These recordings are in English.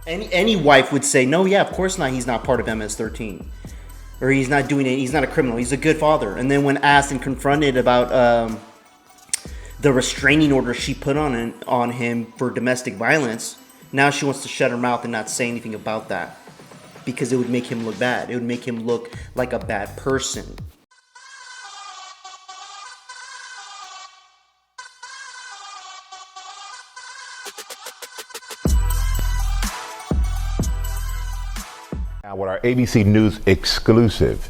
Any wife would say, no, yeah, of course not. He's not part of MS-13, or he's not doing it. He's not a criminal. He's a good father. And then when asked and confronted about the restraining order she put on him for domestic violence, now she wants to shut her mouth and not say anything about that because it would make him look bad. It would make him look like a bad person. Now, with our ABC News exclusive,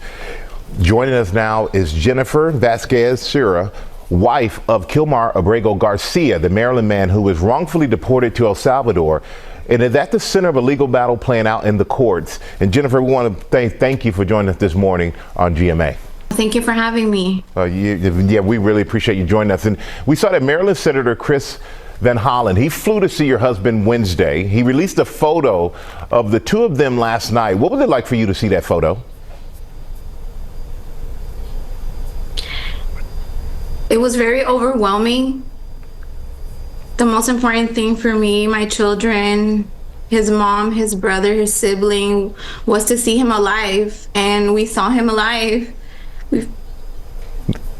joining us now is Jennifer Vasquez-Sierra, wife of Kilmar Abrego Garcia, the Maryland man who was wrongfully deported to El Salvador and is at the center of a legal battle playing out in the courts. And Jennifer, we want to thank you for joining us this morning on GMA. Thank you for having me. Yeah, we really appreciate you joining us. And we saw that Maryland Senator Chris Van Hollen, he flew to see your husband Wednesday. He released a photo of the two of them last night. What was it like for you to see that photo? It was very overwhelming. The most important thing for me, my children, his mom, his brother, his sibling, was to see him alive. And we saw him alive.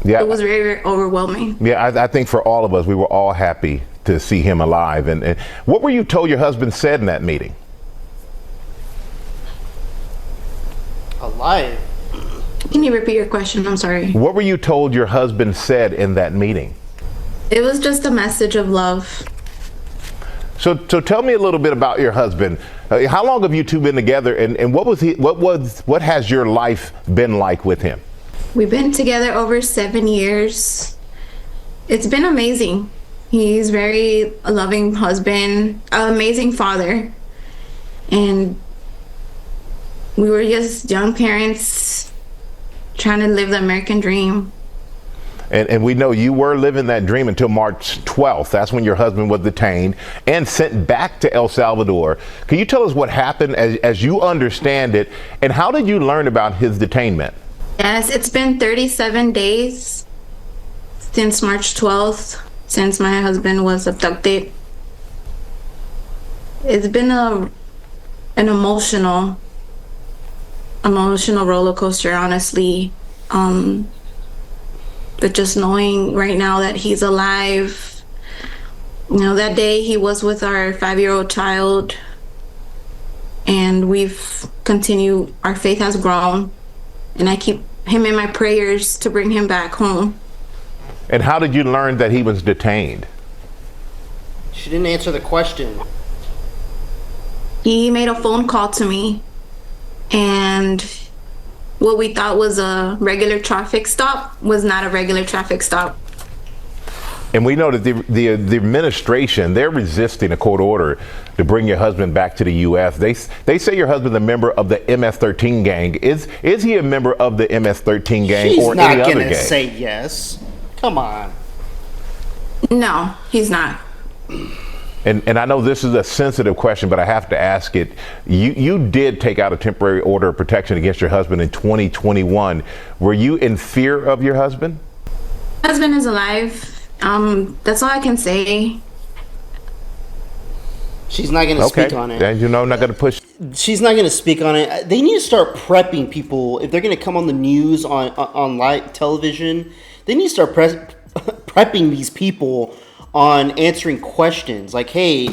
Yeah, it was very, very overwhelming. Yeah, I think for all of us, we were all happy to see him alive. And what were you told your husband said in that meeting? Alive? Can you repeat your question? I'm sorry. What were you told your husband said in that meeting? It was just a message of love. So tell me a little bit about your husband. How long have you two been together, and what has your life been like with him? We've been together over 7 years. It's been amazing. He's very a loving husband, an amazing father. And we were just young parents trying to live the American dream. And we know you were living that dream until March 12th. That's when your husband was detained and sent back to El Salvador. Can you tell us what happened as you understand it, and how did you learn about his detainment? Yes, it's been 37 days since March 12th, since my husband was abducted. It's been an emotional roller coaster, honestly. But just knowing right now that he's alive, that day he was with our 5-year-old child, and we've continued, our faith has grown, and I keep him in my prayers to bring him back home. And how did you learn that he was detained? She didn't answer the question. He made a phone call to me, and what we thought was a regular traffic stop was not a regular traffic stop. And we know that the administration, they're resisting a court order to bring your husband back to the U.S. They say your husband's a member of the MS-13 gang. Is he a member of the MS-13 gang or any other gang? She's not going to say yes. Come on. No, he's not. And I know this is a sensitive question, but I have to ask it. You did take out a temporary order of protection against your husband in 2021. Were you in fear of your husband? My husband is alive. That's all I can say. She's not going to speak on it. Not going to push. She's not going to speak on it. They need to start prepping people. If they're going to come on the news, on live television, they need to start prepping these people on answering questions. Like, hey,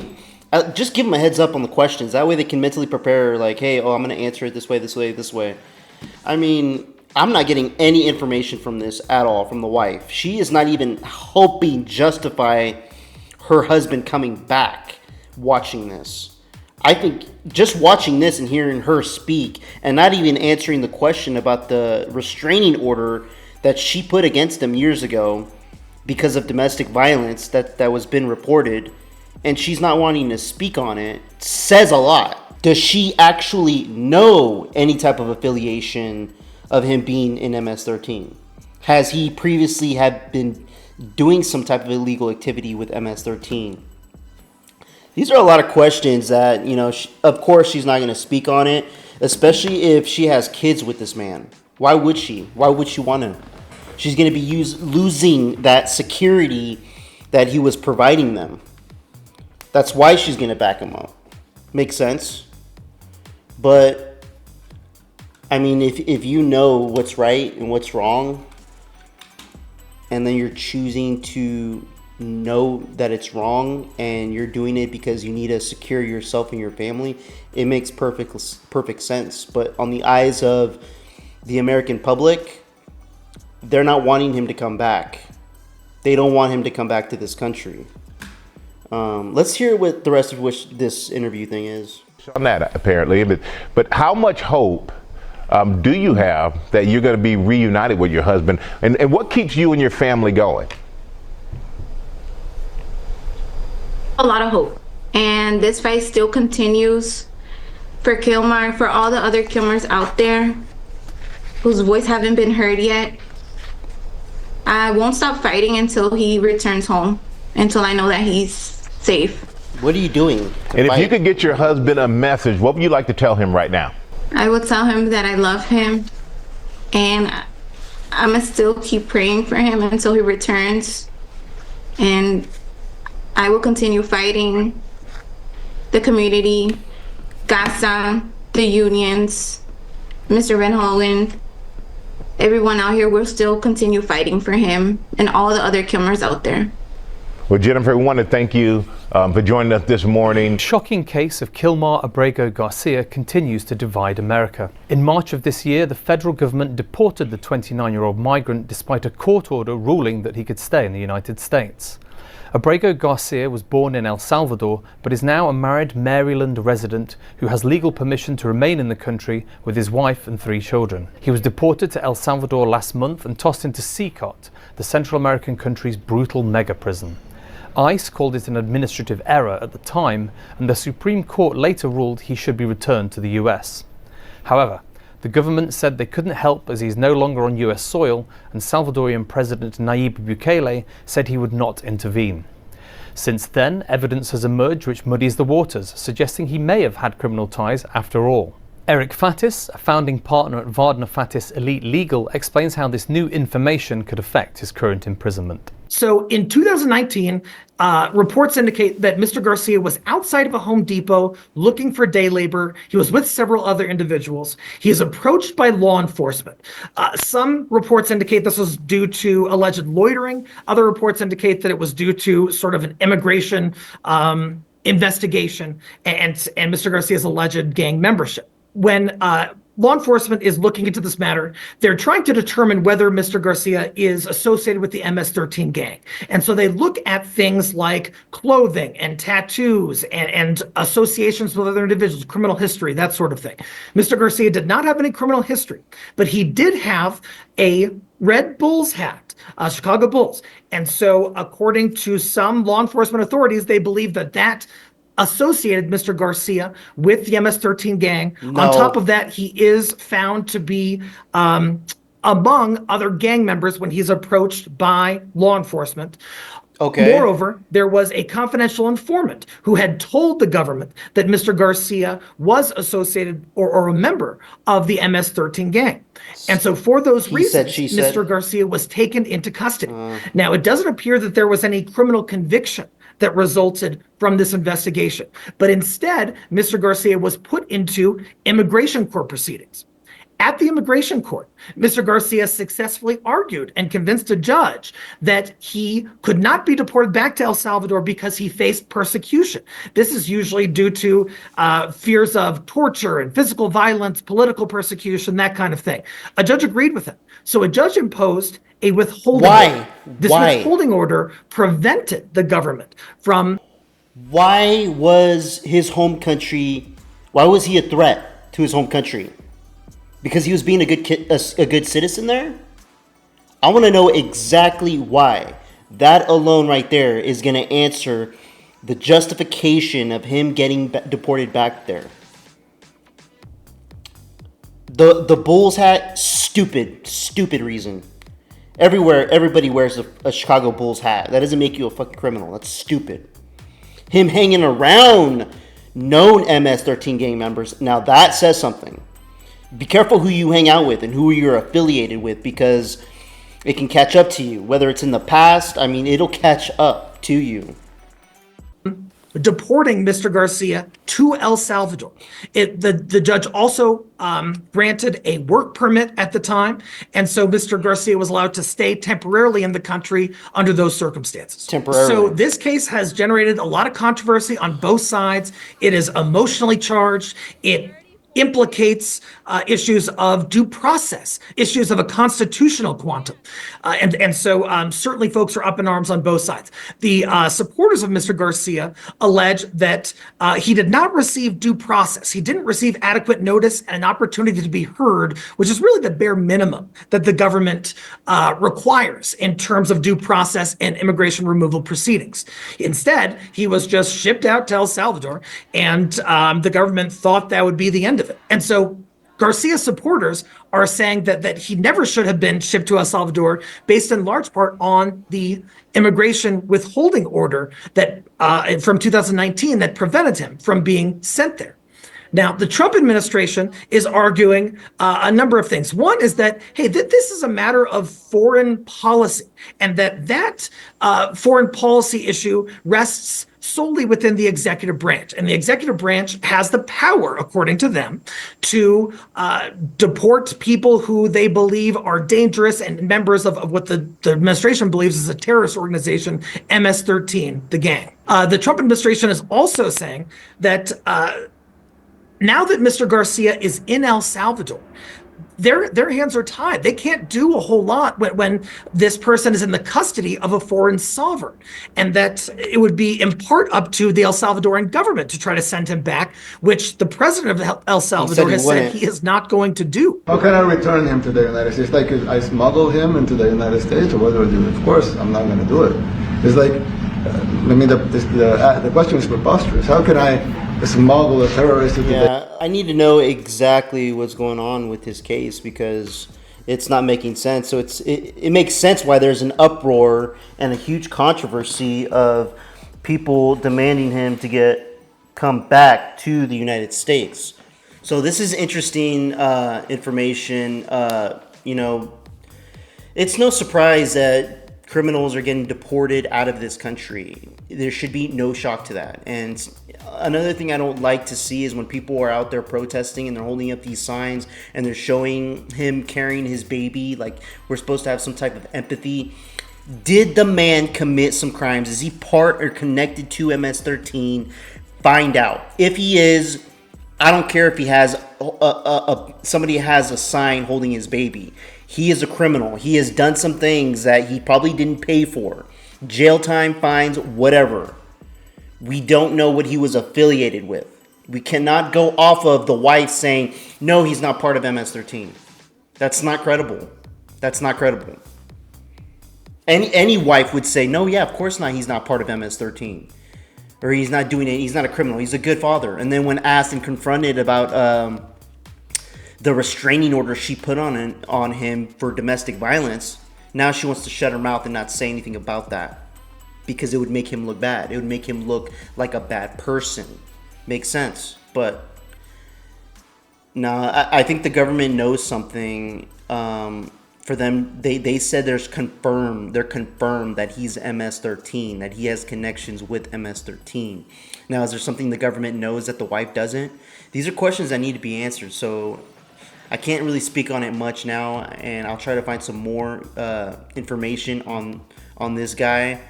just give them a heads up on the questions. That way they can mentally prepare, like, hey, I'm going to answer it this way, this way, this way. I mean, I'm not getting any information from this at all from the wife. She is not even helping justify her husband coming back watching this. I think just watching this and hearing her speak and not even answering the question about the restraining order that she put against him years ago because of domestic violence that was been reported, and she's not wanting to speak on it, says a lot. Does she actually know any type of affiliation of him being in MS-13? Has he previously had been doing some type of illegal activity with MS-13? These are a lot of questions that, of course she's not going to speak on it, especially if she has kids with this man. Why would she? Why would she want to? She's going to be losing that security that he was providing them. That's why she's going to back him up. Makes sense. But I mean, if you know what's right and what's wrong, and then you're choosing to know that it's wrong, and you're doing it because you need to secure yourself and your family, it makes perfect sense. But on the eyes of the American public, they're not wanting him to come back. They don't want him to come back to this country. Let's hear what the rest of which this interview thing is. On that, apparently, but how much hope do you have that you're going to be reunited with your husband, and what keeps you and your family going? A lot of hope, and this fight still continues for Kilmar, for all the other Kilmars out there whose voice haven't been heard yet. I won't stop fighting until he returns home, until I know that he's safe. What are you doing? And if you could get your husband a message, what would you like to tell him right now? I will tell him that I love him, and I'm gonna still keep praying for him until he returns, and I will continue fighting the community, GASA, the unions, Mr. Van Hollen, everyone out here will still continue fighting for him and all the other Kilmars out there. Well, Jennifer, we want to thank you for joining us this morning. Shocking case of Kilmar Abrego Garcia continues to divide America. In March of this year, the federal government deported the 29-year-old migrant despite a court order ruling that he could stay in the United States. Abrego Garcia was born in El Salvador, but is now a married Maryland resident who has legal permission to remain in the country with his wife and 3 children. He was deported to El Salvador last month and tossed into CICOT, the Central American country's brutal mega prison. ICE called it an administrative error at the time, and the Supreme Court later ruled he should be returned to the US. However, the government said they couldn't help as he's no longer on US soil, and Salvadorian President Nayib Bukele said he would not intervene. Since then, evidence has emerged which muddies the waters, suggesting he may have had criminal ties after all. Eric Fatis, a founding partner at Vardner Fatis Elite Legal, explains how this new information could affect his current imprisonment. So in 2019, reports indicate that Mr. Garcia was outside of a Home Depot looking for day labor. He was with several other individuals. He is approached by law enforcement. Some reports indicate this was due to alleged loitering. Other reports indicate that it was due to sort of an immigration investigation and Mr. Garcia's alleged gang membership. When law enforcement is looking into this matter, they're trying to determine whether Mr. Garcia is associated with the MS-13 gang. And so they look at things like clothing and tattoos and associations with other individuals, criminal history, that sort of thing. Mr. Garcia did not have any criminal history, but he did have a Red Bulls hat, Chicago Bulls. And so according to some law enforcement authorities, they believe that associated Mr. Garcia with the MS-13 gang. No. On top of that, he is found to be among other gang members when he's approached by law enforcement. Okay. Moreover, there was a confidential informant who had told the government that Mr. Garcia was associated or a member of the MS-13 gang. And so for those reasons, Mr. Garcia was taken into custody. Now, it doesn't appear that there was any criminal conviction that resulted from this investigation. But instead, Mr. Garcia was put into immigration court proceedings. At the immigration court, Mr. Garcia successfully argued and convinced a judge that he could not be deported back to El Salvador because he faced persecution. This is usually due to fears of torture and physical violence, political persecution, that kind of thing. A judge agreed with him. So a judge imposed a withholding order. This withholding order prevented the government from... Why was his home country... Why was he a threat to his home country? Because he was being a good citizen there? I want to know exactly why. That alone right there is going to answer the justification of him getting deported back there. The Bulls hat, stupid reason. Everywhere, everybody wears a Chicago Bulls hat. That doesn't make you a fucking criminal. That's stupid. Him hanging around known MS-13 gang members, now that says something. Be careful who you hang out with and who you're affiliated with, because it can catch up to you. Whether it's in the past, I mean, it'll catch up to you. deporting Mr. Garcia to El Salvador. The judge also granted a work permit at the time, and so Mr. Garcia was allowed to stay temporarily in the country under those circumstances. Temporarily. So this case has generated a lot of controversy on both sides. It is emotionally charged. It implicates issues of due process, issues of a constitutional quantum. And so certainly folks are up in arms on both sides. The supporters of Mr. Garcia allege that he did not receive due process. He didn't receive adequate notice and an opportunity to be heard, which is really the bare minimum that the government requires in terms of due process and immigration removal proceedings. Instead, he was just shipped out to El Salvador, and the government thought that would be the end of it. And so Garcia's supporters are saying that he never should have been shipped to El Salvador, based in large part on the immigration withholding order that from 2019 that prevented him from being sent there. Now, the Trump administration is arguing a number of things. One is that, hey, this is a matter of foreign policy, and that foreign policy issue rests solely within the executive branch. And the executive branch has the power, according to them, to deport people who they believe are dangerous and members of what the administration believes is a terrorist organization, MS-13, the gang. The Trump administration is also saying that now that Mr. Garcia is in El Salvador, their hands are tied. They can't do a whole lot when this person is in the custody of a foreign sovereign, and that it would be in part up to the El Salvadoran government to try to send him back, which the president of El Salvador has said he is not going to do. How can I return him to the United States? Like, I smuggle him into the United States, or what do I do? Of course, I'm not going to do it. It's like, the question is preposterous. How can I smuggle a terrorist into the... I need to know exactly what's going on with his case, because it's not making sense. So it makes sense why there's an uproar and a huge controversy of people demanding him to come back to the United States. So this is interesting information. It's no surprise that criminals are getting deported out of this country. There should be no shock to that. And another thing I don't like to see is when people are out there protesting and they're holding up these signs and they're showing him carrying his baby, like we're supposed to have some type of empathy. Did the man commit some crimes? Is he part or connected to MS-13? Find out. If he is, I don't care if he has somebody has a sign holding his baby. He is a criminal. He has done some things that he probably didn't pay for. Jail time, fines, whatever. We don't know what he was affiliated with. We cannot go off of the wife saying, no, he's not part of MS-13. That's not credible. That's not credible. Any wife would say, no, yeah, of course not. He's not part of MS-13. Or he's not doing it. He's not a criminal. He's a good father. And then when asked and confronted about the restraining order she put on him for domestic violence, now she wants to shut her mouth and not say anything about that, because it would make him look bad. It would make him look like a bad person. Makes sense. But no, I think the government knows something. For them, they said they're confirmed that he's MS-13, that he has connections with MS-13. Now, is there something the government knows that the wife doesn't? These are questions that need to be answered. So I can't really speak on it much now, and I'll try to find some more information on this guy,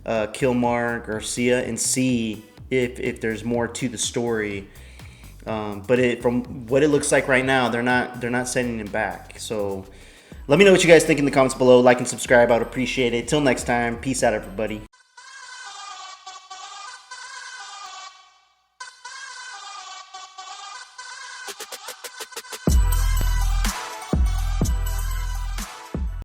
Kilmar Garcia, and see if there's more to the story. But from what it looks like right now, they're not sending him back. So let me know what you guys think in the comments below. Like and subscribe. I would appreciate it. Till next time, peace out, everybody.